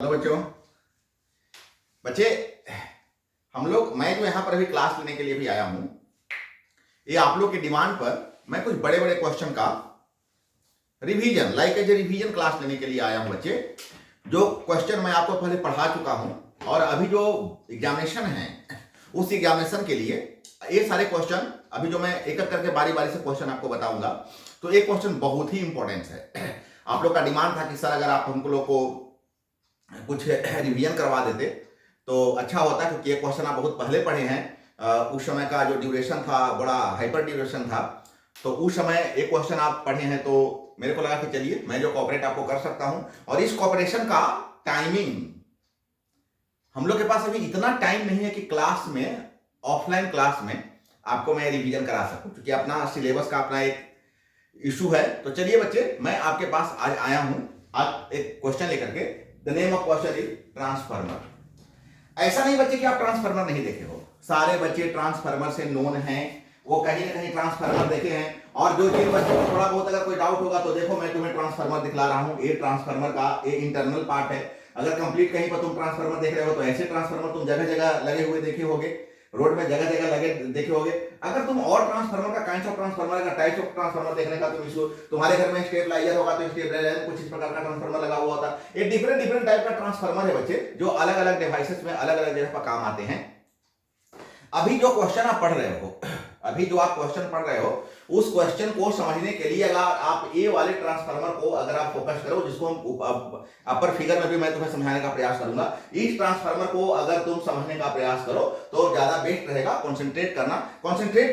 Hello बच्चों। बच्चे, मैं जो यहाँ पर अभी क्लास लेने के लिए भी आया हूँ, ये आप लोग की डिमांड पर मैं कुछ बड़े बड़े क्वेश्चन का revision as a revision class लेने के लिए आया हूँ। बच्चे, जो क्वेश्चन मैं आपको पहले पढ़ा चुका हूँ और अभी जो एग्जामिनेशन है उस एग्जामिनेशन के लिए ये सारे क्वेश्चन अभी जो मैं एक एक करके बारी बारी से क्वेश्चन आपको बताऊंगा। तो एक क्वेश्चन बहुत ही इंपॉर्टेंट है। आप लोग का डिमांड था कि सर अगर आप हम लोग को कुछ रिवीजन करवा देते तो अच्छा होता, क्योंकि ये क्वेश्चन आप बहुत पहले पढ़े हैं। उस समय का जो ड्यूरेशन था बड़ा हाइपर ड्यूरेशन था, तो उस समय एक क्वेश्चन आप पढ़े हैं, तो मेरे को लगा कि चलिए मैं जो कॉपरेट आपको कर सकता हूं। और इस कॉपरेशन का टाइमिंग, हम लोग के पास अभी इतना टाइम नहीं है कि क्लास में, ऑफलाइन क्लास में आपको मैं रिवीजन करा सकूं, क्योंकि अपना सिलेबस का अपना एक इशू है। तो चलिए बच्चे, मैं आपके पास आज आया हूं आज एक क्वेश्चन लेकर के। The name of question is transformer. ऐसा नहीं बच्चे कि आप ट्रांसफार्मर नहीं देखे हो, सारे बच्चे ट्रांसफार्मर से नोन हैं, वो कहीं ना कहीं ट्रांसफार्मर देखे हैं। और जो चीज बच्चों को थोड़ा बहुत अगर कोई डाउट होगा तो देखो, मैं तुम्हें ट्रांसफार्मर दिखला रहा हूं। ये ट्रांसफार्मर का ये इंटरनल पार्ट है। अगर कंप्लीट कहीं पर तुम ट्रांसफार्मर देख रहे हो तो ऐसे ट्रांसफार्मर तुम जगह जगह लगे हुए देखे होगे, रोड में जगह जगह लगे देखे होगे। अगर तुम और ट्रांसफार्मर का काइंड ऑफ ट्रांसफार्मर का टाइप ऑफ ट्रांसफार्मर देखने का तुम इसको, तुम्हारे घर में स्टेबलाइजर होगा तो स्टेबलाइजर कुछ इस प्रकार का ट्रांसफार्मर लगा हुआ होता है। ये डिफरेंट डिफरेंट टाइप का ट्रांसफार्मर है बच्चे, जो अलग अलग डिवाइसेस में अलग अलग जगह पर काम आते हैं। अभी जो क्वेश्चन आप पढ़ रहे हो, अभी जो आप क्वेश्चन पढ़ रहे हो, उस क्वेश्चन को समझने के लिए अगर आप ए वाले ट्रांसफार्मर को अगर आप फोकस करो, जिसको हम अपर फिगर में भी मैं तुम्हें समझाने का प्रयास करूंगा, इस ट्रांसफार्मर को अगर तुम समझने का प्रयास करो तो ज्यादा बेस्ट रहेगा। कंसंट्रेट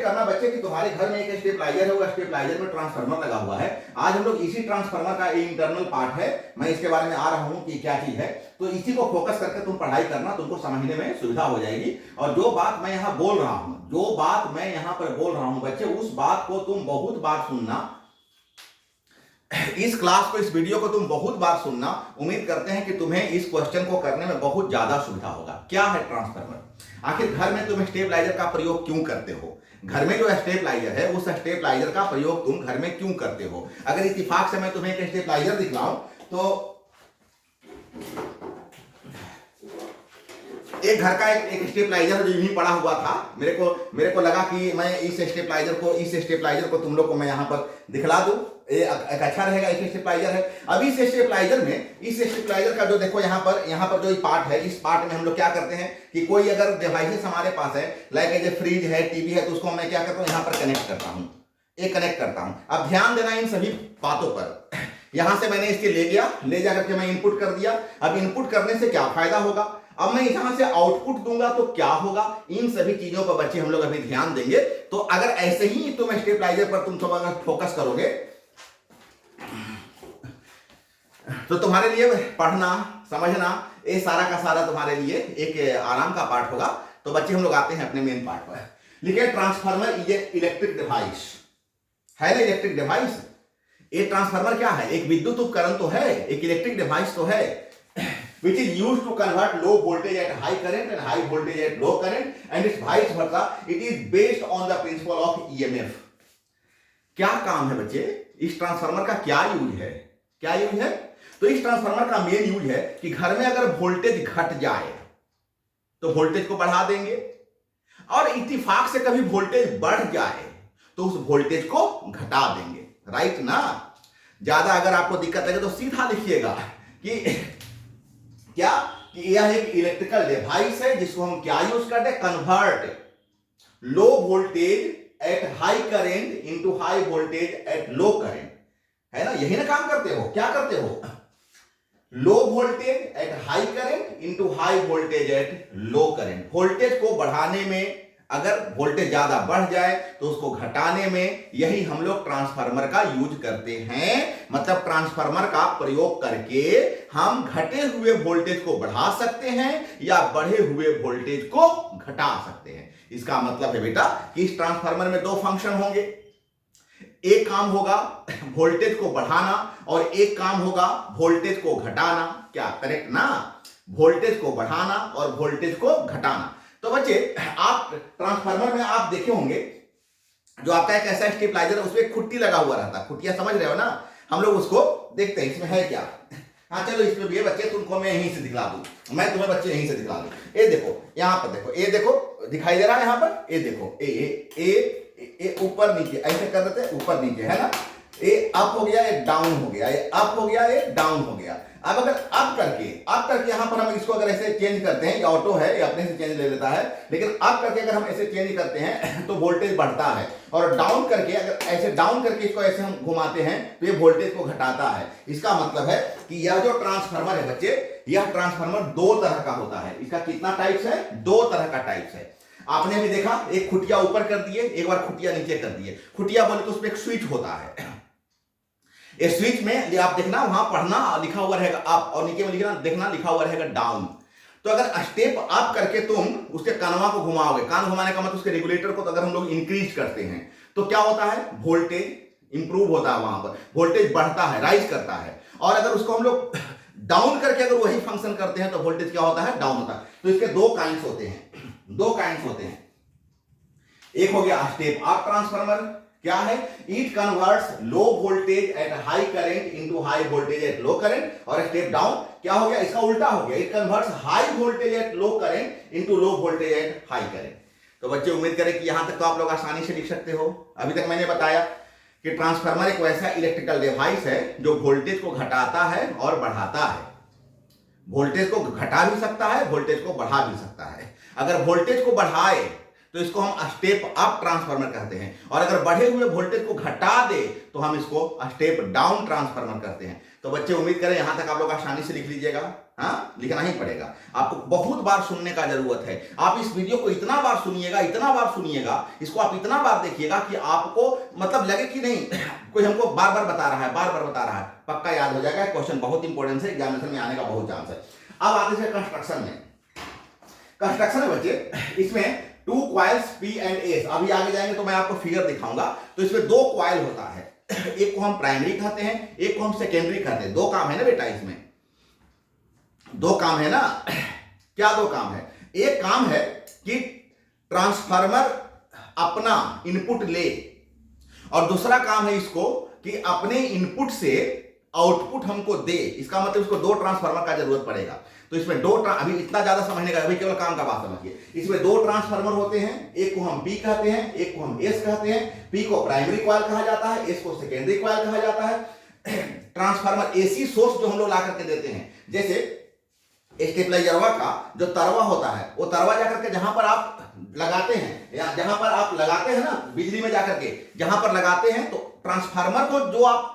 करना बच्चे कि तुम्हारे घर में एक स्टेबलाइजर है, वो स्टेबलाइजर में ट्रांसफार्मर लगा हुआ है। आज हम लोग इसी ट्रांसफार्मर का इंटरनल पार्ट है, मैं इसके बारे में आ रहा हूं कि क्या चीज है। तो इसी को फोकस करके तुम पढ़ाई करना, तुमको समझने में सुविधा हो जाएगी। और जो बात मैं यहां बोल रहा हूं, बच्चे, उस बात को तुम बहुत बार सुनना। इस क्लास को, इस वीडियो को तुम बहुत बार सुनना। उम्मीद करते हैं कि तुम्हें इस क्वेश्चन को करने में बहुत ज्यादा सुविधा होगा। क्या है ट्रांसफार्मर? आखिर घर में तुम स्टेबलाइजर का प्रयोग क्यों करते हो? घर में जो स्टेबलाइजर है, उस स्टेबलाइजर का प्रयोग तुम घर में क्यों करते हो? अगर इत्तेफाक से मैं तुम्हें एक स्टेबलाइजर दिखलाऊं तो एक घर का एक स्टेबलाइजर जो यूं पड़ा हुआ था, मेरे को लगा कि मैं इस स्टेबलाइजर को तुम लोग को मैं यहां पर दिखला दूं, एक अच्छा रहेगा। एक स्टेबलाइजर है। अभी इस स्टेबलाइजर में, इस स्टेबलाइजर का जो देखो यहां पर जो पार्ट है, इस पार्ट में हम लोग क्या करते हैं कि कोई अगर डिवाइसेस हमारे पास है, लाइक एज ए फ्रिज है, टीवी है, तो उसको मैं क्या करता हूं, यहां पर कनेक्ट करता हूं। अब ध्यान देना इन सभी बातों पर। यहां से मैंने इसके ले जा करके मैं इनपुट कर दिया। अब इनपुट करने से क्या फायदा होगा, अब मैं यहां से आउटपुट दूंगा तो क्या होगा, इन सभी चीजों पर बच्चे हम लोग अभी ध्यान देंगे। तो अगर ऐसे ही तुम स्टेबलाइजर पर तुम सब अगर फोकस करोगे तो तुम्हारे लिए पढ़ना, समझना, ये सारा का सारा तुम्हारे लिए एक आराम का पार्ट होगा। तो बच्चे हम लोग आते हैं अपने मेन पार्ट पर। लिखे transformer is a electric device, है ना, इलेक्ट्रिक डिवाइस। ये ट्रांसफार्मर क्या है? एक विद्युत उपकरण तो है, एक इलेक्ट्रिक डिवाइस तो है, which is used to convert low voltage at high current and high voltage at low current, and its vice versa. It is based on the principle of EMF. क्या काम है बच्चे? इस ट्रांसफार्मर का क्या use है? तो इस ट्रांसफार्मर का मेन यूज है कि घर में अगर वोल्टेज घट जाए तो वोल्टेज को बढ़ा देंगे, और इत्तेफाक से कभी वोल्टेज बढ़ जाए तो उस वोल्टेज को घटा देंगे, राइट ना। ज्यादा अगर आपको दिक्कत लगे तो सीधा लिखिएगा कि क्या, कि यह एक इलेक्ट्रिकल डिवाइस है जिसको हम क्या यूज करते हैं, convert low voltage at high current into high voltage at low current, है ना। यही ना काम करते हो, क्या करते हो, low voltage at high current into high voltage at low current. Voltage को बढ़ाने में, अगर वोल्टेज ज्यादा बढ़ जाए तो उसको घटाने में, यही हम लोग ट्रांसफार्मर का यूज करते हैं। मतलब ट्रांसफार्मर का प्रयोग करके हम घटे हुए वोल्टेज को बढ़ा सकते हैं या बढ़े हुए वोल्टेज को घटा सकते हैं। इसका मतलब है बेटा कि इस ट्रांसफार्मर में दो फंक्शन होंगे। एक काम होगा वोल्टेज को बढ़ाना और एक काम होगा वोल्टेज को घटाना। क्या करेक्ट ना? वोल्टेज को बढ़ाना और वोल्टेज को घटाना। तो बच्चे, आप ट्रांसफार्मर में आप देखे होंगे जो आपका एक ऐसा स्टेबलाइजर, उसमें खुट्टी लगा हुआ रहता है। खुट्टियां समझ रहे हो ना, हम लोग उसको देखते हैं इसमें है क्या। हाँ चलो इस पे भी है बच्चे, तुमको मैं यहीं से दिखला दूं, मैं तुम्हें बच्चे यहीं से दिखला दूं। ये देखो यहाँ पर देखो, ये देखो दिखाई दे रहा है यहाँ पर, ये देखो ए ऊपर नीचे ऐसे कर देते हैं, ऊपर नीचे है ना, ये अप हो गया, ये डाउन हो गया, ये अप हो गया, ये डाउन हो गया। अब अगर अप करके यहां पर हम इसको अगर ऐसे चेंज करते हैं, ये ऑटो है, ये अपने से चेंज ले लेता है, लेकिन अप करके अगर हम ऐसे चेंज करते हैं तो वोल्टेज बढ़ता है, और डाउन करके अगर ऐसे डाउन करके इसको ऐसे हम घुमाते हैं तो ये वोल्टेज को घटाता है। इसका मतलब है कि यह जो ट्रांसफार्मर है बच्चे, यह ट्रांसफार्मर दो तरह का होता है। इसका कितना टाइप्स है? दो तरह का टाइप्स है। आपने भी देखा, एक खुटिया ऊपर कर दिए, एक बार खुटिया नीचे कर दिए। खुटिया बोले तो उसमें एक स्विच होता है, इस स्विच में आप देखना वहां पढ़ना लिखा हुआ रहेगा अप, और नीचे में लिखना देखना लिखा हुआ रहेगा डाउन। तो अगर स्टेप अप करके तुम उसके कानवा को घुमाओगे, कान घुमाने का मतलब उसके रेगुलेटर को तो अगर हम लोग इंक्रीज करते हैं तो क्या होता है? वोल्टेज इंप्रूव होता है, वहां पर वोल्टेज बढ़ता है, राइज करता है। और अगर उसको हम लोग डाउन करके अगर वही फंक्शन करते हैं तो वोल्टेज क्या होता है? डाउन होता है। तो इसके दो काइंड्स होते हैं, दो काइंड्स होते हैं। एक हो गया स्टेप अप ट्रांसफार्मर, क्या है? It converts low voltage at high current into high voltage at low current. और स्टेप डाउन क्या हो गया? इसका उल्टा हो गया, it converts high voltage at low current into low voltage at high current. तो बच्चे उम्मीद करें कि यहां तक तो आप लोग आसानी से लिख सकते हो। अभी तक मैंने बताया कि ट्रांसफार्मर एक वैसा इलेक्ट्रिकल डिवाइस है जो वोल्टेज को घटाता है और बढ़ाता है। वोल्टेज को घटा भी सकता है, वोल्टेज को बढ़ा भी सकता है। अगर वोल्टेज को बढ़ाए तो इसको हम स्टेप अप ट्रांसफार्मर कहते हैं, और अगर बढ़े हुए वोल्टेज को घटा दे तो हम इसको स्टेप डाउन ट्रांसफार्मर कहते हैं। तो बच्चे उम्मीद करें यहां तक आप लोग आसानी से लिख लीजिएगा। हाँ, लिखना ही पड़ेगा, आपको बहुत बार सुनने का जरूरत है। आप इस वीडियो को इतना बार सुनिएगा, इतना बार सुनिएगा, इसको आप इतना बार देखिएगा कि आपको मतलब लगे कि नहीं कोई हमको बार बार बता रहा है, बार बार बता रहा है, पक्का याद हो जाएगा। क्वेश्चन बहुत इंपॉर्टेंट है, एग्जामिनेशन में आने का बहुत चांस है। अब आते हैं कंस्ट्रक्शन में। कंस्ट्रक्शन है बच्चे, इसमें two coils P and S, अभी आगे जाएंगे तो मैं आपको फिगर दिखाऊंगा। तो इसमें दो क्वाइल होता है, एक को हम प्राइमरी कहते हैं, एक को हम सेकेंडरी कहते हैं। दो काम है ना बेटा, इसमें दो काम है ना। क्या दो काम है? एक काम है कि ट्रांसफार्मर अपना इनपुट ले, और दूसरा काम है इसको कि अपने इनपुट से आउटपुट हमको दे। इसका मतलब इसको दो ट्रांसफार्मर का जरूरत पड़ेगा। तो इसमें दो अभी इतना ज्यादा समझने का, अभी केवल काम का बात समझिए। इसमें दो ट्रांसफार्मर होते हैं, एक को हम P कहते हैं, एक को हम S कहते हैं। P को प्राइमरी कॉइल कहा जाता है, S को सेकेंडरी कॉइल कहा जाता है। ट्रांसफार्मर AC सोर्स जो हम लोग ला करके देते हैं, जैसे स्टेबलाइजरवा का जो तरवा होता है, वो तरवा जाकर के जहां पर आप लगाते हैं, या जहां पर आप लगाते हैं ना बिजली में जाकर के जहां पर लगाते हैं, तो ट्रांसफार्मर को जो आप,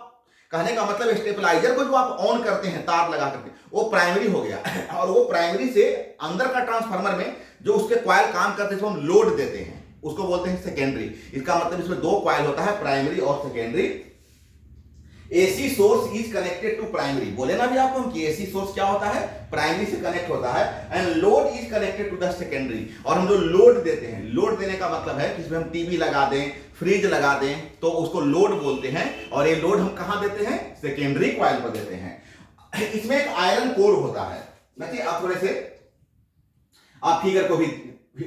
कहने का मतलब स्टेबलाइजर को जो आप ऑन करते हैं तार लगा करके, वो प्राइमरी हो गया। और वो प्राइमरी से अंदर का ट्रांसफार्मर में जो उसके कॉइल काम करते हैं, हम लोड देते हैं, उसको बोलते हैं सेकेंडरी। इसका मतलब इसमें दो कॉइल होता है, प्राइमरी और secondary. AC source is connected to primary, बोले ना भी आपको हम कि AC सोर्स क्या होता है? प्राइमरी से कनेक्ट होता है। And load is connected to the secondary, और हम जो लोड देते हैं, लोड देने का मतलब है कि इसमें हम टीवी लगा दें, फ्रिज लगा दें, तो उसको लोड बोलते हैं। और ये लोड हम कहां देते हैं? सेकेंडरी कॉइल पर देते हैं। इसमें एक आयरन कोर होता है। देखिए आप थोड़े से आप फिगर को भी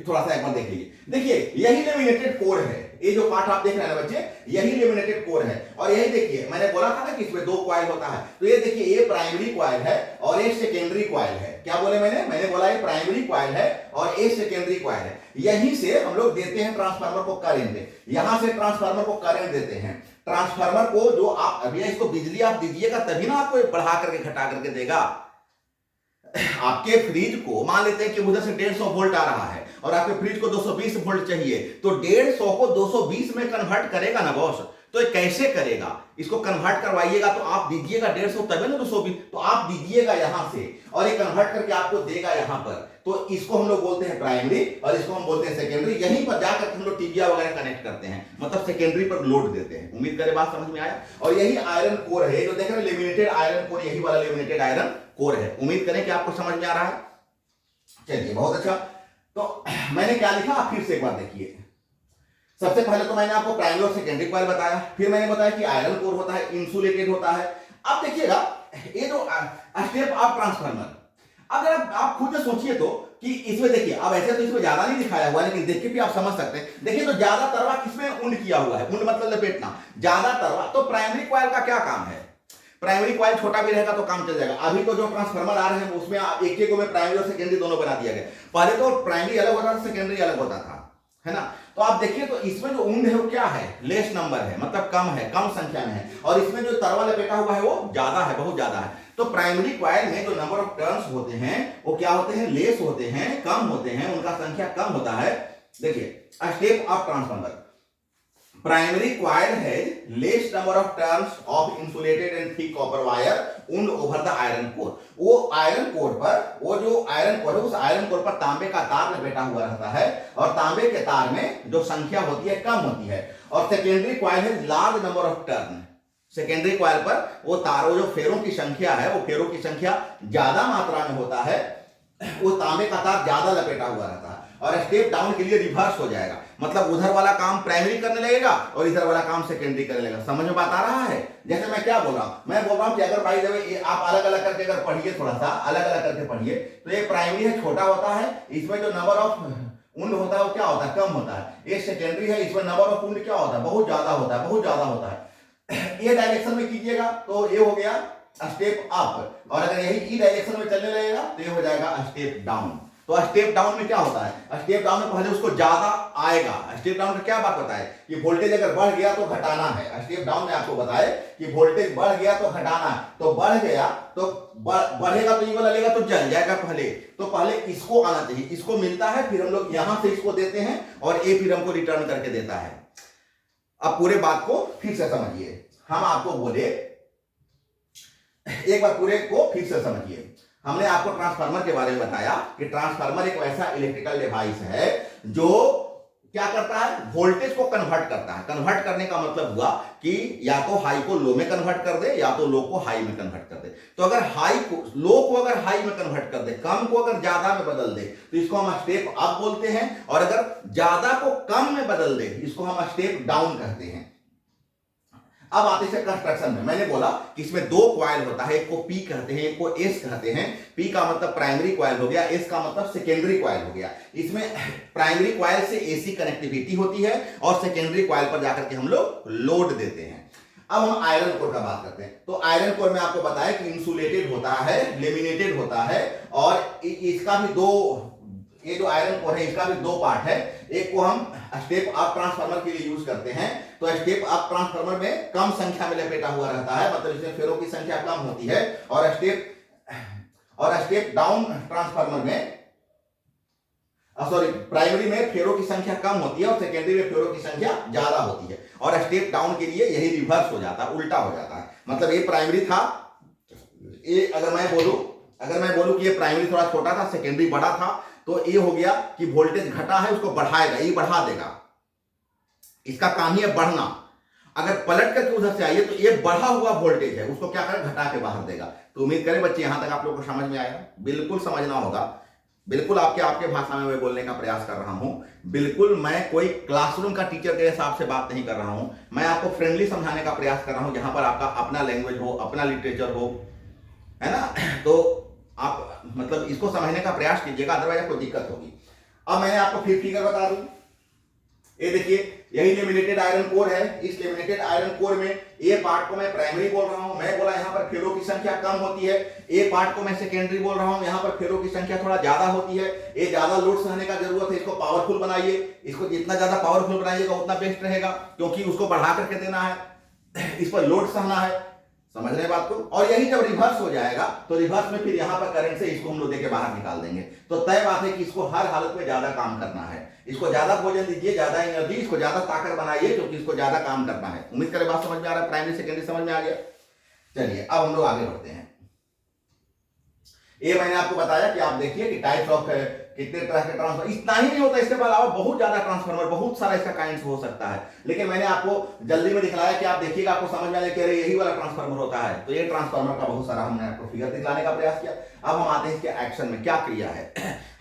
थोड़ा सा एक बार देख लीजिए। देखिए यही लेमिनेटेड कोर है, ये जो पार्ट आप देख रहे हैं ना बच्चे, यही लेमिनेटेड कोर है। और यही देखिए, मैंने बोला था ना कि इसमें दो कॉइल होता है, तो ये देखिए ये प्राइमरी कॉइल है और ये सेकेंडरी कॉइल है। क्या बोले मैंने बोला ये प्राइमरी कॉइल है और ये सेकेंडरी कॉइल है। यहीं से हम लोग देते हैं ट्रांसफार्मर को करंट, यहां से ट्रांसफार्मर को करंट देते हैं। ट्रांसफार्मर को जो आप अभी इसको बिजली आप दीजिएगा तभी ना आपको बढ़ा करके घटा करके देगा। आपके फ्रिज को मान लेते हैं कि उधर से 150 वोल्ट आ रहा है और आपके फ्रिज को 220 वोल्ट चाहिए, तो 150 को 220 में कन्वर्ट करेगा ना बॉस। तो ये कैसे करेगा? इसको कन्वर्ट करवाइएगा तो आप दीजिएगा 150 तभी ना 220, तो आप दीजिएगा यहां से और ये कन्वर्ट करके आपको देगा यहां पर। तो इसको हम लोग बोलते हैं प्राइमरी और इसको हम बोलते हैं सेकेंडरी। यहीं पर जाकर हम लोग टीविया वगैरह कनेक्ट करते हैं, मतलब सेकेंडरी पर लोड देते हैं। उम्मीद करें बात समझ में आया। और यही आयरन कोर है, जो देख रहे हैं लेमिनेटेड आयरन कोर, यही वाला लेमिनेटेड आयरन कोर है। उम्मीद करें कि आपको समझ में आ रहा है। चलिए बहुत अच्छा। तो मैंने क्या लिखा आप फिर से एक बार देखिए। सबसे पहले तो मैंने आपको प्राइमरी और सेकेंडरी कॉइल बताया, फिर मैंने बताया कि आयरन कोर होता है, इंसुलेटेड होता है। अब देखिएगा ये जो स्टेप अप ट्रांसफार्मर, अगर आप खुद से सोचिए तो कि इसमें देखिए, अब ऐसे तो इसमें ज्यादा नहीं दिखाया हुआ है, लेकिन देख के भी आप समझ सकते हैं। देखिए तो ज्यादा तरवा किसमें उंड किया हुआ है, उंड मतलब लपेटना, ज्यादा तरवा। तो प्राइमरी कॉइल का क्या काम है? प्राइमरी कॉइल छोटा भी रहेगा तो काम चल जाएगा। अभी तो जो ट्रांसफार्मर आ रहे हैं उसमें एक एक में प्राइमरी और सेकेंडरी दोनों बना दिया गया। पहले तो प्राइमरी अलग होता था, सेकेंडरी अलग होता था, है ना। तो आप देखिए तो इसमें जो वुंड है वो क्या है, लेस नंबर है, मतलब कम है, कम संख्या में है। और इसमें जो तरवा लपेटा हुआ है वो ज्यादा है, बहुत ज्यादा है। तो प्राइमरी कॉइल में जो नंबर ऑफ टर्न्स होते हैं वो क्या होते हैं, लेस होते हैं, कम होते हैं, उनका संख्या कम होता है। देखिए step of transformer, primary coil has less number of turns of insulated and thick copper wire wound over the iron core. वो आयरन कोर पर, वो जो आयरन कोर है उस आयरन कोर पर तांबे का तार लपेटा हुआ रहता है और तांबे के तार में जो संख्या होती है कम होती है। और secondary coil has large number of turn, secondary coil पर वो तारों, जो फेरों की संख्या है वो फेरों की संख्या ज्यादा मात्रा में होता है, वो तांबे का तार ज्यादा लपेटा हुआ रहता है। और स्टेप डाउन के लिए रिवर्स हो जाएगा, मतलब उधर वाला काम प्राइमरी करने लगेगा और इधर वाला काम सेकेंडरी करने लगेगा। समझ में बात आ रहा है? जैसे मैं क्या बोल रहा हूं, मैं बोल रहा हूं कि अगर भाई जब आप अलग अलग करके अगर पढ़िए, थोड़ा सा अलग अलग करके पढ़िए, तो ये प्राइमरी है, छोटा होता है, इसमें जो नंबर ऑफ वुंड होता है वो क्या होता है, कम होता है। ये सेकेंडरी है, इसमें नंबर ऑफ वुंड क्या होता है, बहुत ज्यादा होता है, बहुत ज्यादा होता है। ये डायरेक्शन में कीजिएगा तो ये हो गया स्टेप अप, और अगर यही ई डायरेक्शन में चलने लगेगा तो ये हो जाएगा स्टेप डाउन। तो स्टेप डाउन में क्या होता है, स्टेप डाउन में पहले उसको ज्यादा आएगा। स्टेप डाउन का क्या बात बताए कि वोल्टेज अगर बढ़ गया तो घटाना है। स्टेप डाउन में आपको बताए कि वोल्टेज बढ़ गया तो घटाना है, तो बढ़ गया तो बढ़ेगा तो ये वाला लेगा तो जल जाएगा पहले, तो पहले इसको आना चाहिए, इसको मिलता है, फिर हम लोग यहां से इसको देते हैं और ए फिर हमको रिटर्न करके देता है। अब पूरे बात को फिर से समझिए, हम आपको बोले एक बार पूरे को फिर से समझिए। हमने आपको ट्रांसफार्मर के बारे में बताया कि ट्रांसफार्मर एक ऐसा इलेक्ट्रिकल डिवाइस है जो क्या करता है, वोल्टेज को कन्वर्ट करता है। कन्वर्ट करने का मतलब हुआ कि या तो हाई को लो में कन्वर्ट कर दे या तो लो को हाई में कन्वर्ट कर दे। तो अगर हाई को, लो को अगर हाई में कन्वर्ट कर दे, कम को अगर ज्यादा में बदल दे तो इसको हम स्टेप अप बोलते हैं, और अगर ज्यादा को कम में बदल दे इसको हम स्टेप डाउन कहते हैं। अब आते हैं कंस्ट्रक्शन में। मैंने बोला कि इसमें दो कॉइल होता है, एक को पी कहते हैं, एक को एस कहते हैं। पी का मतलब प्राइमरी कॉइल हो गया, एस का मतलब सेकेंडरी कॉइल हो गया। इसमें प्राइमरी कॉइल से एसी कनेक्टिविटी होती है और सेकेंडरी कॉइल पर जाकर के हम लोग लोड देते हैं। अब हम आयरन कोर का बात करते हैं। तो आयरन कोर में आपको बताया कि इंसुलेटेड होता है, लेमिनेटेड होता है, और इसका भी दो, ये जो आयरन कोर है इसका भी दो पार्ट है। एक को हम स्टेप अप ट्रांसफार्मर के लिए यूज करते हैं, तो स्टेप अप ट्रांसफार्मर में कम संख्या में लपेटा हुआ रहता है, मतलब इसमें फेरों की संख्या कम होती है, और स्टेप डाउन ट्रांसफार्मर में, सॉरी, प्राइमरी में फेरों की संख्या कम होती है और सेकेंडरी में फेरों की संख्या ज्यादा होती है। और स्टेप डाउन के लिए यही रिवर्स हो जाता है, उल्टा हो जाता है। मतलब ये प्राइमरी था, ये अगर मैं बोलूं कि ये प्राइमरी थोड़ा छोटा था, सेकेंडरी बड़ा था, तो ये हो गया कि वोल्टेज घटा है उसको बढ़ाएगा, ये बढ़ा देगा, इसका काम ही है बढ़ना। अगर पलट करके उधर से आइए तो ये बढ़ा हुआ वोल्टेज है उसको क्या करेगा, घटा के बाहर देगा। तो उम्मीद करें बच्चे यहां तक आप लोगों को समझ में आएगा। बिल्कुल समझना होगा, बिल्कुल आपके भाषा में मैं बोलने का प्रयास कर रहा हूं। बिल्कुल मैं कोई क्लासरूम का टीचर के हिसाब से बात नहीं कर रहा हूं, मैं आपको फ्रेंडली समझाने का प्रयास कर रहा हूं, जहां पर आपका अपना लैंग्वेज हो, अपना लिटरेचर हो, है ना। तो आप मतलब इसको समझने का प्रयास कीजिएगा, अदरवाइज आपको दिक्कत होगी। अब मैंने आपको फिर फिगर बता दूं, ये देखिए यही लेमिनेटेड आयरन कोर है। इस लेमिनेटेड आयरन कोर में ए पार्ट को मैं प्राइमरी बोल रहा हूं, मैं बोला यहां पर फेरों की संख्या कम होती है। ए पार्ट को मैं सेकेंडरी बोल रहा हूं, यहां पर फेरों की संख्या थोड़ा ज्यादा होती है। ये ज्यादा लोड सहने का जरूरत है, इसको पावरफुल बनाइए, इसको जितना ज्यादा पावरफुल बनाइएगा उतना बेस्ट रहेगा, क्योंकि उसको बढ़ा करके देना है, इस पर लोड सहना है। समझ रहे बात को। और यही जब रिवर्स हो जाएगा तो रिवर्स में फिर यहां पर करंट से इसको हम लोग देके बाहर निकाल देंगे। तो तय बात है कि इसको हर हालत में ज्यादा काम करना है, इसको ज्यादा भोजन दीजिए, ज्यादा एनर्जी, इसको ज्यादा ताकत बनाइए, क्योंकि इसको ज्यादा काम करना है। उम्मीद करें बात समझ में आ रहा है, प्राइमरी सेकेंडरी समझ में आ गया। चलिए अब हम लोग आगे बढ़ते हैं। ये मैंने आपको बताया कि आप देखिए कि टाइप्स ऑफ कितने तरह के ट्रांसफार्मर, इतना ही नहीं होता, इसके अलावा बहुत ज्यादा ट्रांसफार्मर, बहुत सारा इसका काइंड्स हो सकता है। लेकिन मैंने आपको जल्दी में दिखलाया कि आप देखिएगा, आपको समझ में आ जाए कि अरे यही वाला ट्रांसफार्मर होता है। तो ये ट्रांसफार्मर का बहुत सारा हमने आपको फिगर दिखलाने का प्रयास किया। अब हम आते हैं इसके एक्शन में, क्या क्रिया है।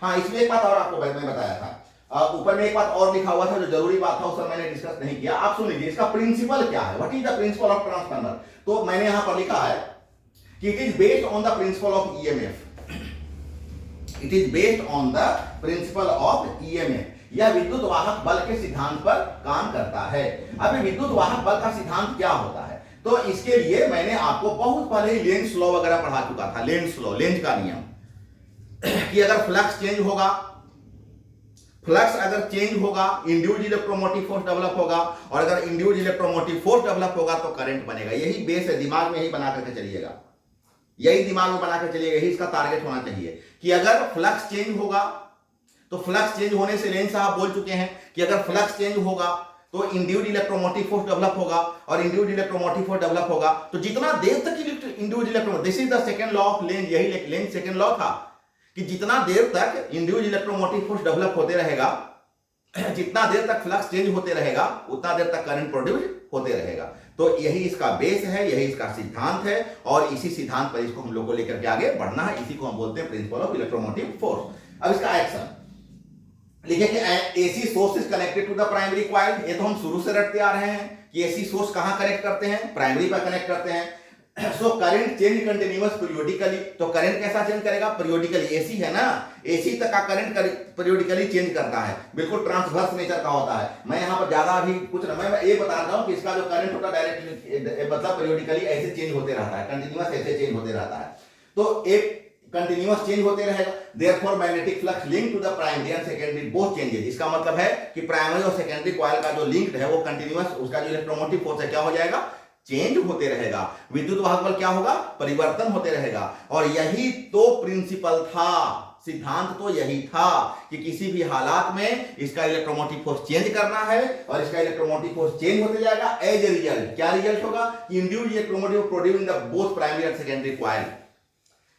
हाँ, इसमें एक बात और आपको मैं बताया था, ऊपर में एक बात और लिखा हुआ था जो जरूरी बात था, उस पर मैंने डिस्कस नहीं किया। आप सुन लीजिए, इसका प्रिंसिपल क्या है, what is the principle of transformer. तो मैंने यहां पर लिखा है कि it is based on the principle of EMF. It is based on the principle of EMF. यह विद्युत वाहक बल के सिद्धांत पर काम करता है। अब विद्युत वाहक बल का सिद्धांत क्या होता है, तो इसके लिए मैंने आपको बहुत पहले ही लेंज लॉ वगैरह पढ़ा चुका था, लेंज लॉ, लेंज का नियम, कि अगर फ्लक्स चेंज होगा, फ्लक्स अगर चेंज होगा, इंड्यूस्ड इलेक्ट्रोमोटिव फोर्स डेवलप होगा, और अगर इंड्यूस्ड इलेक्ट्रोमोटिव फोर्स डेवलप होगा तो करंट बनेगा। यही बेस है, दिमाग में यही बना करके चलिएगा, यही दिमाग में बना कर चलिएगा, यही इसका टारगेट होना चाहिए कि अगर फ्लक्स चेंज होगा तो फ्लक्स चेंज होने से लेंज साहब बोल चुके हैं कि अगर फ्लक्स चेंज होगा तो इंड्यूस्ड इलेक्ट्रोमोटिव फोर्स डेवलप होगा, और इंड्यूस्ड इलेक्ट्रोमोटिव फोर्स डेवलप होगा तो जितना देर तक induced electromotive, this is the second law of length, यही लेंज सेकंड लॉ था कि जितना देर तक इंड्यूस्ड इलेक्ट्रोमोटिव फोर्स डेवलप होते रहेगा, जितना देर तक फ्लक्स चेंज होते रहेगा, उतना देर तक करंट प्रोड्यूस होते रहेगा। तो यही इसका बेस है, यही इसका सिद्धांत है, और इसी सिद्धांत पर इसको हम लोग को लेकर के आगे बढ़ना है। इसी को हम बोलते हैं प्रिंसिपल ऑफ इलेक्ट्रोमोटिव फोर्स। अब इसका एक्शन लिखे कि AC source is connected to the primary coil. ये तो हम शुरू से रटते आ रहे हैं कि एसी सोर्स कहां कनेक्ट करते हैं, प्राइमरी पर कनेक्ट करते हैं। So current change continuous periodically, तो करंट कैसा चेंज करेगा, पीरियोडिकली। एसी है ना, एसी तक का करंट पीरियोडिकली चेंज करता है, बिल्कुल ट्रांसवर्स नेचर का होता है। मैं यहाँ पर ज्यादा अभी कुछ मैं ये बता रहा हूँ कि इसका जो करंट होता है डायरेक्टली, मतलब पीरियोडिकली ऐसे चेंज होते रहता है, कंटिन्यूअस ऐसे चेंज होते रहता है। तो एक कंटिन्यूअस चेंज होते रहेगा, therefore magnetic flux link to the primary and secondary both changes. इसका मतलब है कि प्राइमरी और सेकेंडरी कॉइल का जो लिंक्ड है वो कंटिन्यूअस, उसका जो इलेक्ट्रोमोटिव फोर्स है क्या हो जाएगा, चेंज होते रहेगा। विद्युत वाहक बल क्या होगा, परिवर्तन होते रहेगा। और यही तो प्रिंसिपल था, सिद्धांत तो यही था कि किसी भी हालात में इसका इलेक्ट्रोमोटिव फोर्स चेंज करना है, और इसका इलेक्ट्रोमोटिव फोर्स चेंज होते जाएगा। एज ए रिजल्ट क्या रिजल्ट होगा, induced electromotive produce in the both primary and secondary coil.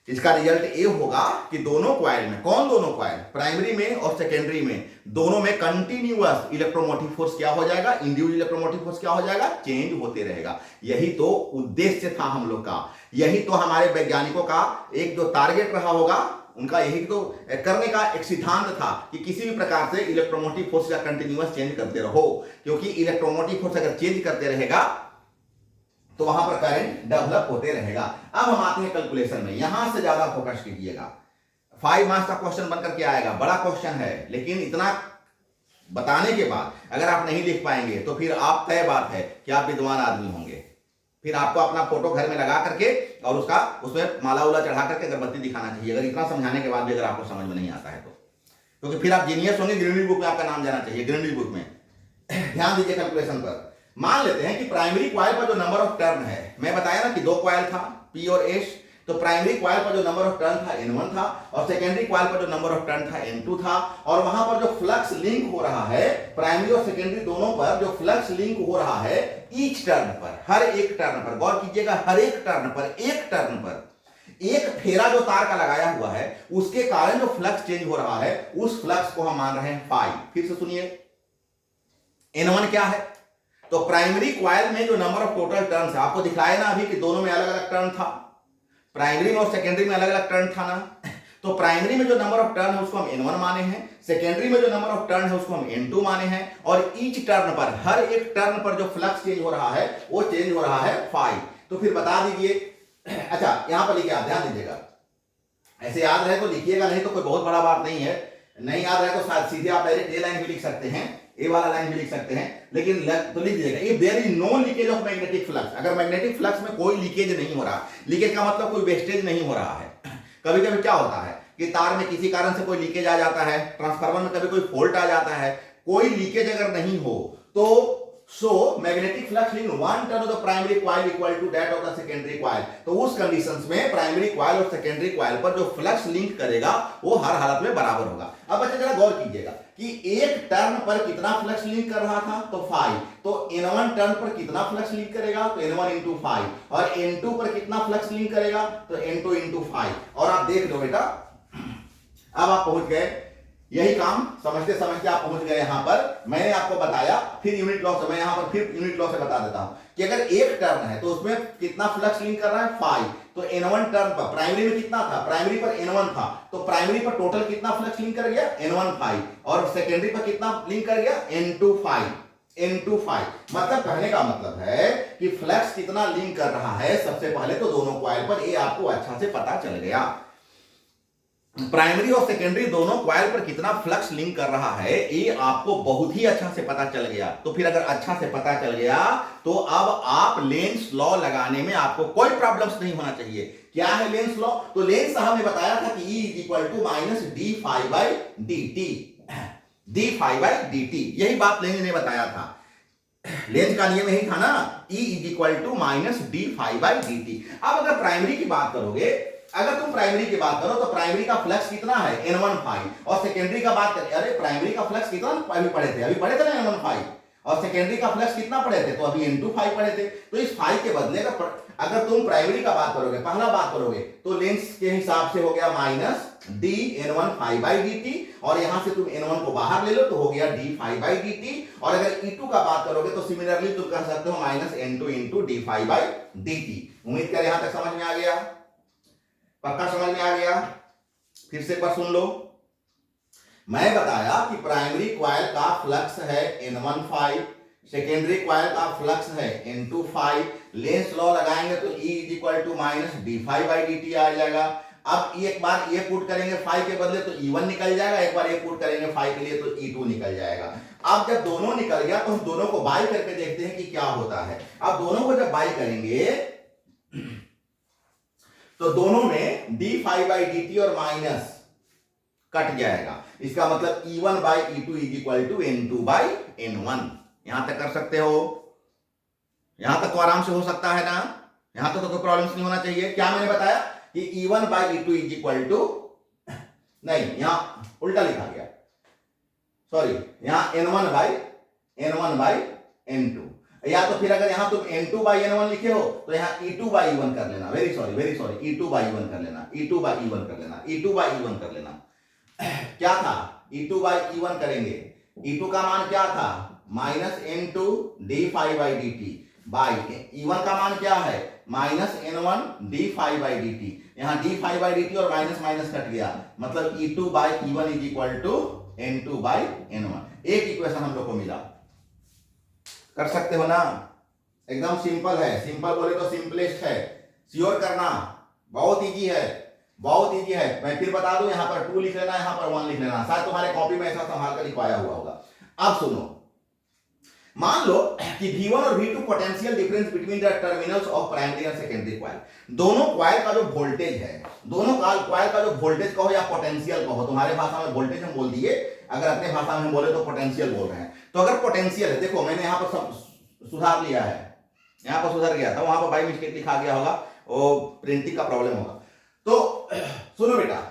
इसका रिजल्ट ये होगा कि दोनों कॉइल में, कौन दोनों कॉइल, प्राइमरी में और सेकेंडरी में, दोनों में कंटिन्यूअस इलेक्ट्रोमोटिव फोर्स क्या हो जाएगा, इंड्यूस्ड इलेक्ट्रोमोटिव फोर्स क्या हो जाएगा, चेंज होते रहेगा। यही तो उद्देश्य था हम लोग का, यही तो हमारे वैज्ञानिकों का एक जो टारगेट रहा होगा, उनका यही तो करने का एक सिद्धांत था कि किसी भी प्रकार से इलेक्ट्रोमोटिव फोर्स का कंटिन्यूअस चेंज करते रहो, क्योंकि इलेक्ट्रोमोटिव फोर्स अगर चेंज करते रहेगा तो वहां पर करंट डेवलप होते रहेगा। अब हम आते हैं कैलकुलेशन में, यहां से ज्यादा फोकस कीजिएगा। 5 मार्क्स का क्वेश्चन बनकर के आएगा, बड़ा क्वेश्चन है, लेकिन इतना बताने के बाद अगर आप नहीं लिख पाएंगे तो फिर आप, तय बात है कि आप विद्वान आदमी होंगे। फिर आपको अपना फोटो घर में लगा करके और उसका उसमें माला उला चढ़ा करके अगरबत्ती दिखाना चाहिए, अगर इतना समझाने के बाद भी अगर आपको समझ में नहीं आता है तो, क्योंकि फिर आप जीनियस होंगे, ग्रीनविच बुक में आपका नाम जाना चाहिए, ग्रीनविच बुक में। ध्यान दीजिए कैलकुलेशन पर। मान लेते हैं कि प्राइमरी कॉइल पर जो नंबर ऑफ टर्न है, मैं बताया ना कि 2 कॉइल था P और S, तो प्राइमरी कॉइल पर जो नंबर ऑफ टर्न था N1 था, और सेकेंडरी कॉइल पर जो नंबर ऑफ टर्न था N2 था। और वहां पर जो फ्लक्स लिंक हो रहा है, प्राइमरी और सेकेंडरी दोनों पर जो फ्लक्स लिंक हो रहा है, ईच टर्न पर, हर एक टर्न पर, गौर कीजिएगा, हर एक टर्न पर, एक टर्न पर एक फेरा जो तार का लगाया हुआ है, उसके कारण जो फ्लक्स चेंज हो रहा है, उस फ्लक्स को हम मान रहे हैं फाई। फिर से सुनिए, N1 क्या है, तो प्राइमरी कॉइल में जो नंबर ऑफ टोटल टर्न्स है, आपको दिखाया ना अभी कि दोनों में अलग अलग टर्न था, प्राइमरी में और सेकेंडरी में अलग अलग टर्न था ना। तो प्राइमरी में जो नंबर ऑफ टर्न है उसको हम N1 माने हैं, सेकेंडरी में जो नंबर ऑफ टर्न है उसको हम N2 माने हैं, और ईच टर्न पर, हर एक टर्न पर जो फ्लक्स चेंज हो रहा है वो चेंज हो रहा है फाई। तो फिर बता दीजिए, अच्छा यहां पर लिखिए, आप ध्यान दीजिएगा, ऐसे याद रहे तो लिखिएगा, नहीं तो कोई बहुत बड़ा बात नहीं है। नहीं याद रहे तो सीधे आप डायरेक्ट ए लाइन भी लिख सकते हैं, ए वाला लाइन भी लिख सकते हैं, लेकिन तो लिख दीजिएगा, if there is no leakage of magnetic flux, अगर मैग्नेटिक फ्लक्स में कोई लीकेज नहीं हो रहा, लीकेज का मतलब कोई वेस्टेज नहीं हो रहा है। कभी कभी क्या होता है कि तार में किसी कारण से कोई लीकेज आ जाता है, ट्रांसफार्मर में कभी कोई फॉल्ट आ जाता है, कोई लीकेज अगर नहीं हो तो so magnetic flux link one turn of the primary coil equal to that of the secondary coil, तो उस कंडीशंस में प्राइमरी कॉइल और सेकेंडरी कॉइल पर जो फ्लक्स लिंक करेगा वो हर हालत में बराबर होगा। अब बच्चे जरा गौर कीजिएगा कि एक टर्न पर कितना फ्लक्स लिंक कर रहा था, तो 5, तो N1 टर्न पर कितना फ्लक्स लिंक करेगा, तो N1 into 5, और N2 पर कितना फ्लक्स लिंक करेगा, तो N2 into 5। और आप देख लो बेटा, अब आप पहुंच गए, यही काम समझते समझते आप पहुंच गए यहां पर। मैंने आपको बताया, फिर यूनिट लॉ से, मैं यहां पर फिर यूनिट लॉ से बता देता हूं कि अगर एक टर्न है तो उसमें कितना फ्लक्स लिंक कर रहा है, 5, तो N1 टर्न पर, प्राइमरी में कितना था, प्राइमरी पर N1 था, तो प्राइमरी पर टोटल कितना फ्लक्स लिंक कर गया, N1 5, और सेकेंडरी पर कितना लिंक कर गया, N2 5। मतलब कहने का मतलब है कि फ्लक्स कितना लिंक कर रहा है, सबसे पहले तो दोनों कॉइल पर, ये आपको अच्छा से पता चल गया। प्राइमरी और सेकेंडरी दोनों कॉइल पर कितना फ्लक्स लिंक कर रहा है ये आपको बहुत ही अच्छा से पता चल गया। तो फिर अगर अच्छा से पता चल गया तो अब आप लेंस लॉ लगाने में आपको कोई प्रॉब्लम्स नहीं होना चाहिए। क्या है लेंस लॉ? तो लेंस साहब ने बताया था कि E is equal to minus D phi by D T, D phi by D T, यही बात लेंस ने बताया था। लेंस का नियम यही था ना, E is equal to minus D phi by D T. अब अगर प्राइमरी की बात करोगे, अगर तुम प्राइमरी की बात करो तो प्राइमरी का फ्लक्स कितना है N1 फाई, और सेकेंडरी का बात करें, अरे प्राइमरी का फ्लक्स कितना अभी पढ़े थे ना N1 फाई, और सेकेंडरी का फ्लक्स कितना पढ़े थे? तो अभी N2 फाई पढ़े थे। तो इस फाई के बदले अगर तुम प्राइमरी का बात करोगे, पहला बात करोगे तो लेंस के हिसाब से हो गया minus D N1 phi by D T, और यहां से तुम N1 को बाहर ले लो तो हो गया D phi by D T, और अगर E2 का बात करोगे तो सिमिलरली तुम कह सकते हो minus N2 into D phi by D T. उम्मीद करें यहां तक समझ में आ गया, पक्का समझ में आ गया? फिर से एक बार सुन लो, मैं बताया कि प्राइमरी कॉइल का फ्लक्स है N1 फाई, सेकेंडरी कॉइल का फ्लक्स है N2 फाई, लेंस लॉ लगाएंगे तो E is equal to minus D phi by D t आ जाएगा। अब एक बार ये पुट करेंगे फाई के बदले तो E1 निकल जाएगा, एक बार ये पुट करेंगे फाई के लिए तो E2 निकल जाएगा। अब जब दोनों निकल गया तो हम दोनों को बाई करके देखते हैं कि क्या होता है। अब दोनों को जब बाई करेंगे तो दोनों में D phi by D T और माइनस कट जाएगा, इसका मतलब E1 by E2 is equal to N2 by N1। यहां तक कर सकते हो, यहां तक तो आराम से हो सकता है ना, यहां तक तो कोई प्रॉब्लम्स नहीं होना चाहिए। क्या मैंने बताया कि E1 by E2 is equal to, नहीं यहां उल्टा लिखा गया, सॉरी, यहां N1 बाई N2, या तो फिर अगर यहां तुम N2 बाई N1 लिखे हो तो यहां E2 बाई E1 कर लेना, very sorry E2 by E1 कर लेना, E2 बाई E1 कर लेना, E2 बाई E1 कर लेना। क्या था? E2 बाई E1 करेंगे, E2 का मान क्या था? Minus N2 d phi by D t by E1 का मान क्या है? Minus N1 d phi by D t. यहां d phi by D T और माइनस माइनस कट गया, मतलब E2 by E1 is equal to N2 by N1। एक equation हम लोग को मिला, कर सकते हो ना? एकदम सिंपल है, सिंपल बोले तो सिंपलेस्ट है, श्योर करना, बहुत इजी है, बहुत इजी है। मैं फिर बता दूं, यहां पर 2 लिख लेना, यहां पर 1 लिख लेना, शायद तुम्हारे कॉपी में ऐसा संभाल कर लिखवाया हुआ होगा। अब सुनो, मान लो कि V1 और V2 potential difference between the terminals of primary और सेकेंडरी कॉइल, दोनों कॉइल का जो वोल्टेज है, दोनों कॉइल का जो वोल्टेज कहो या पोटेंशियल कहो, तुम्हारे भाषा में वोल्टेज हम बोल दिए, अगर अपने भाषा में बोले तो पोटेंशियल बोल रहे हैं। तो अगर पोटेंशियल है, देखो मैंने यहां पर सब सुधार लिया है, यहां पर सुधर गया था, वहां पर बाई मिस्टेक लिखा गया होगा, वो प्रिंटिंग का प्रॉब्लम होगा। तो सुनो बेटा,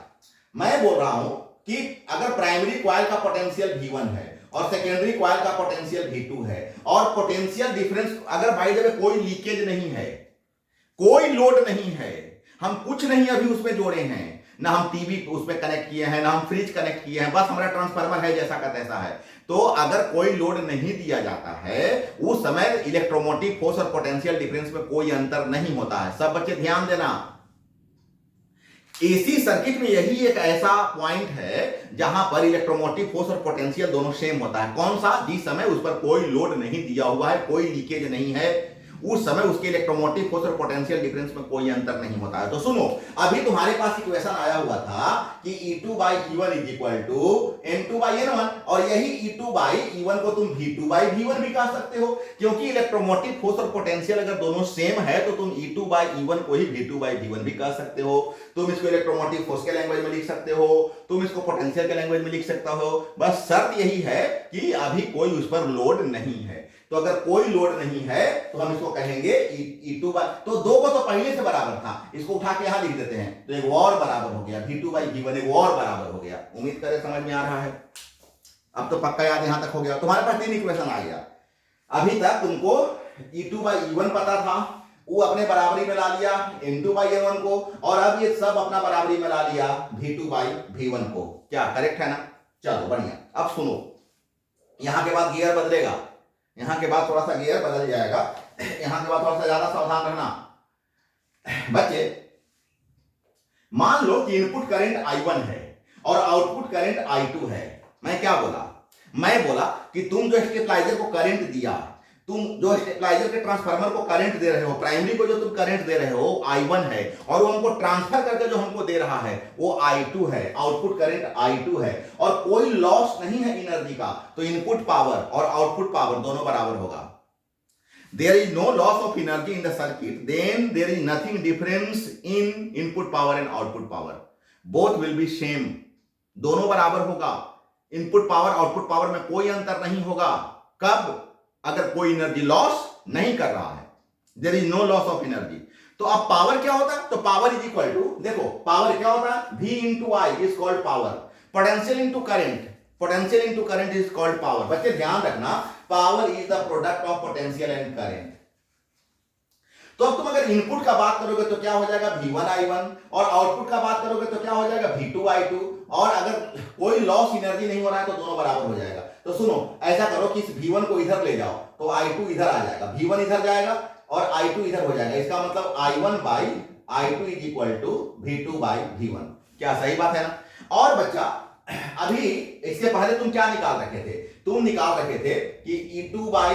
मैं बोल रहा हूं कि अगर प्राइमरी कॉइल का पोटेंशियल V1 है और सेकेंडरी कॉइल का पोटेंशियल V2 है, और पोटेंशियल डिफरेंस अगर बाय द वे कोई लीकेज नहीं है, कोई लोड नहीं है, हम कुछ नहीं अभी उसमें जोड़े हैं, ना हम टीवी उसमें कनेक्ट किए हैं, ना हम फ्रिज कनेक्ट किए हैं, बस हमारा ट्रांसफार्मर है जैसा का तैसा है। तो अगर कोई लोड नहीं दिया जाता है उस समय इलेक्ट्रोमोटिव फोर्स और पोटेंशियल डिफरेंस में कोई अंतर नहीं होता है। सब बच्चे ध्यान देना, एसी सर्किट में यही एक ऐसा पॉइंट है जहां पर इलेक्ट्रोमोटिव फोर्स और पोटेंशियल दोनों सेम होता है। कौन सा? जिस समय उस पर कोई लोड नहीं दिया हुआ है, कोई लीकेज नहीं है, उस समय उसके इलेक्ट्रोमोटिव फोर्स और पोटेंशियल डिफरेंस में कोई अंतर नहीं होता है। तो सुनो, अभी तुम्हारे पास इक्वेशन आया हुआ था कि E2 by E1 is equal to N2 by N1, और यही E2 बाई E1 को तुम V2 बाई V1 भी कह सकते हो, क्योंकि इलेक्ट्रोमोटिव फोर्स और पोटेंशियल अगर दोनों सेम है तो तुम E2 बाई E1 को ही V2 बाई V1 भी कह सकते हो। तुम इसको इलेक्ट्रोमोटिव फोर्स के लैंग्वेज में लिख सकते हो, तुम इसको पोटेंशियल के लैंग्वेज में लिख सकते हो, बस शर्त यही है कि अभी कोई उस पर लोड नहीं है। तो अगर कोई लोड नहीं है तो हम इसको कहेंगे E2 बाई, तो दो को तो पहले से बराबर था, इसको उठा के यहां लिख देते हैं तो एक और बराबर हो गया, V2 बाई V1 एक और बराबर हो गया। उम्मीद करें समझ में आ रहा है, अब तो पक्का याद यहां तक हो गया। तुम्हारे पास 3 इक्वेशन आ गया। अभी तक तुमको E2 बाई E1 पता था, वो अपने बराबरी में ला लिया N2 बाई N1 को, और अब ये सब अपना बराबरी में ला लिया V2 बाई V1 को। क्या करेक्ट है ना? चलो बढ़िया। अब सुनो, यहां के बाद गियर बदलेगा, यहां के बाद थोड़ा सा गियर बदल जाएगा, यहां के बाद थोड़ा सा ज्यादा सावधान रहना बच्चे। मान लो कि इनपुट करंट I1 है और आउटपुट करंट I2 है। मैं क्या बोला? मैं बोला कि तुम जो स्टेबलाइजर को करंट दिया तुम जो स्टेबलाइजर के ट्रांसफार्मर को करंट दे रहे हो, प्राइमरी को जो तुम करंट दे रहे हो I1 है, और वो हमको ट्रांसफर करके जो हमको दे रहा है वो I2 है, आउटपुट करंट I2 है, और कोई लॉस नहीं है एनर्जी का, तो इनपुट पावर और आउटपुट पावर दोनों बराबर होगा। There is no loss of energy in the circuit, then there is nothing difference in input power and output power. Both will be same. दोनों बराबर होगा। इनपुट पावर आउटपुट पावर में कोई अंतर नहीं होगा। कब? अगर कोई एनर्जी लॉस नहीं कर रहा है। There is no loss of energy. तो अब पावर क्या होता है? तो पावर इज इक्वल टू, देखो पावर क्या होता है? V into I is called power. Potential into current, potential into current is called power. बच्चे ध्यान रखना, power is the product of potential and current. तो अब तुम अगर इनपुट का बात करोगे तो क्या हो जाएगा? V1 I1, और आउटपुट का बात करोगे तो क्या हो जाएगा? V2 I2, और अगर कोई लॉस एनर्जी नहीं हो रहा है तो दोनों बराबर हो जाएगा। तो सुनो, ऐसा करो कि इस V1 को इधर ले जाओ तो I2 इधर आ जाएगा, V1 इधर जाएगा और I2 इधर हो जाएगा। इसका मतलब I1 by I2 is equal to V2 by V1। क्या सही बात है ना? और बच्चा अभी इसके पहले तुम क्या निकाल रखे थे? तुम निकाल रखे थे कि E2 by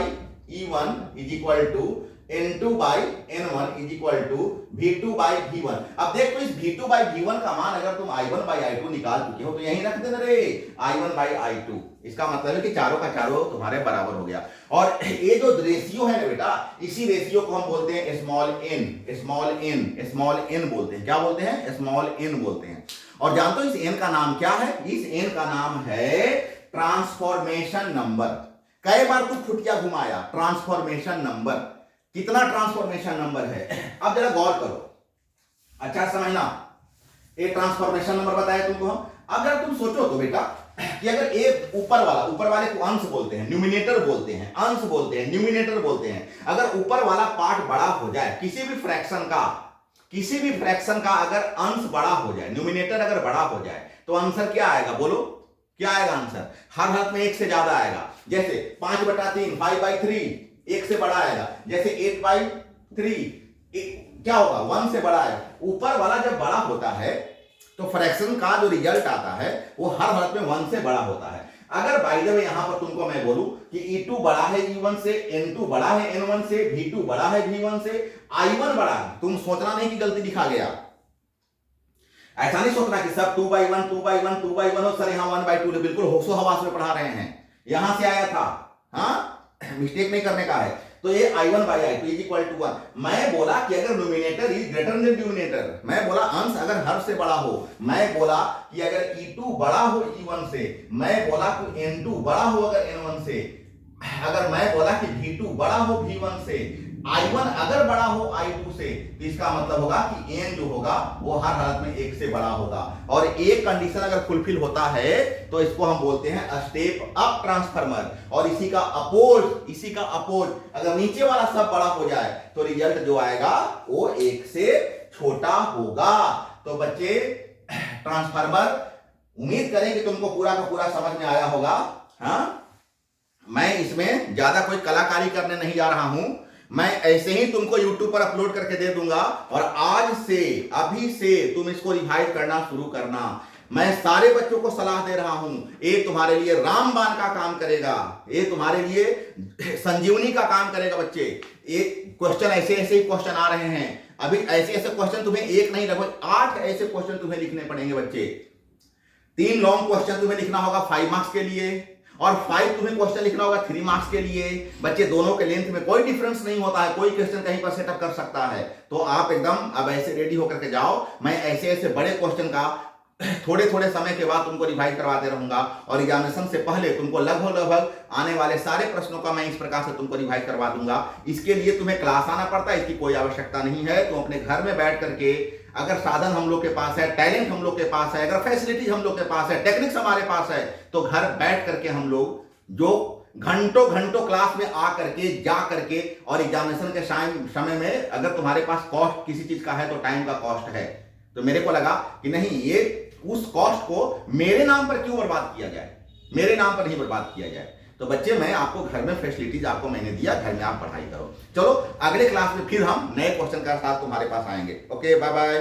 E1 is equal to N2 by N1 is equal to V2 by V1। अब देख, तो इस V2 बाई V1 का मान अगर तुम I1 बाई I2 निकाल चुके हो तो यहीं रख देना रे, I1 बाई I2। इसका मतलब है कि चारों का चारों तुम्हारे बराबर हो गया। और ये जो रेशियो है ना बेटा, इसी रेशियो को हम बोलते हैं small N, small N, small N बोलते हैं। क्या बोलते हैं? स्मॉल एन बोलते हैं। और जानते हो इस एन का नाम क्या है? इस एन का नाम है ट्रांसफॉर्मेशन नंबर। कई बार तू खुटिया घुमाया, ट्रांसफॉर्मेशन नंबर। कितना ट्रांसफॉर्मेशन नंबर है? अब जरा गौर करो, अच्छा समझना। ये ट्रांसफॉर्मेशन नंबर बताया तुमको हम। अब जरा तुम सोचो तो बेटा कि अगर एक ऊपर वाले को अंश बोलते हैं, न्यूमिनेटर बोलते हैं, अंश बोलते हैं, न्यूमिनेटर बोलते हैं। अगर ऊपर वाला पार्ट बड़ा हो जाए किसी भी फ्रैक्शन का अगर अंश बड़ा हो जाए, न्यूमिनेटर अगर बड़ा हो जाए, तो आंसर क्या आएगा? बोलो क्या आएगा आंसर? हर हालत में एक से ज्यादा आएगा। जैसे 5/3, 5/3 एक से बड़ा आएगा। जैसे 8/3 क्या होगा? 1 से बड़ा आएगा। ऊपर वाला जब बड़ा होता है तो फ्रैक्शन का जो रिजल्ट आता है वो हर हालत में 1 से बड़ा होता है। अगर बाय द वे यहां पर तुमको मैं बोलूं कि E2 बड़ा है E1 से, N2 बड़ा है N1 से, V2 बड़ा है V1 से, I1 बड़ा है, तुम सोचना नहीं कि गलती दिखा गया। ऐसा नहीं सोचना कि सब 2/1 2/1 2/1 हो, सर यहां 1/2, बिल्कुल होशो हवास में पढ़ा रहे हैं, यहां से आया था। हाँ, मिस्टेक नहीं करने का है। तो ये I1 by I2 is equal to 1। मैं बोला कि अगर numerator is greater than denominator, मैं बोला अंश अगर हर से बड़ा हो, मैं बोला कि अगर E2 बड़ा हो E1 से, मैं बोला कि N2 बड़ा हो अगर N1 से, अगर मैं बोला कि V2 बड़ा हो V1 से, I1 अगर बड़ा हो I2 से, तो इसका मतलब होगा कि N जो होगा वो हर हालत में 1 से बड़ा होगा। और एक कंडीशन अगर फुलफिल होता है तो इसको हम बोलते हैं स्टेप अप ट्रांसफार्मर। और इसी का अपोज अगर नीचे वाला सब बड़ा हो जाए तो रिजल्ट जो आएगा वो 1 से छोटा होगा। तो बच्चे ट्रांसफार्मर उम्मीद करें कि तुमको पूरा का पूरा समझ में आया होगा। हाँ, मैं इसमें ज्यादा कोई कलाकारी करने नहीं जा रहा हूं, मैं ऐसे ही तुमको YouTube पर अपलोड करके दे दूंगा। और आज से, अभी से तुम इसको रिवाइज करना शुरू करना। मैं सारे बच्चों को सलाह दे रहा हूं, ये तुम्हारे लिए रामबाण का काम करेगा, ये तुम्हारे लिए संजीवनी का काम करेगा। बच्चे ये क्वेश्चन ऐसे ही क्वेश्चन आ रहे हैं, अभी ऐसे क्वेश्चन तुम्हें एक नहीं लगभग 8 ऐसे क्वेश्चन तुम्हें लिखने पड़ेंगे बच्चे। 3 लॉन्ग क्वेश्चन तुम्हें लिखना होगा 5 मार्क्स के लिए, और 5 तुम्हें क्वेश्चन लिखना होगा 3 मार्क्स के लिए। बच्चे दोनों के लेंथ में कोई डिफरेंस नहीं होता है, कोई क्वेश्चन कहीं पर सेटअप कर सकता है। तो आप एकदम अब ऐसे रेडी होकर के जाओ। मैं ऐसे बड़े क्वेश्चन का थोड़े समय के बाद तुमको रिवाइज करवाते रहूंगा, और एग्जामिनेशन से पहले तुमको लगभग आने वाले सारे प्रश्नों का मैं इस प्रकार से तुमको रिवाइज करवा दूंगा। इसके लिए तुम्हें क्लास आना पड़ता है, इसकी कोई आवश्यकता नहीं है। तुम अपने घर में बैठ करके, अगर साधन हम लोग के पास है, टैलेंट हम लोग के पास है, अगर फैसिलिटीज हम लोग के पास है, टेक्निक्स हमारे पास है, तो घर बैठ करके हम लोग जो घंटों क्लास में आ करके, जा करके, और एग्जामिनेशन के समय में अगर तुम्हारे पास कॉस्ट किसी चीज का है तो टाइम का कॉस्ट है। तो मेरे को लगा कि नहीं, ये उस कॉस्ट को मेरे नाम पर क्यों बर्बाद किया जाए, मेरे नाम पर नहीं बर्बाद किया जाए। तो बच्चे मैं आपको घर में फैसिलिटीज आपको मैंने दिया, घर में आप पढ़ाई करो। चलो अगले क्लास में फिर हम नए क्वेश्चन के साथ तुम्हारे पास आएंगे। Okay, bye bye.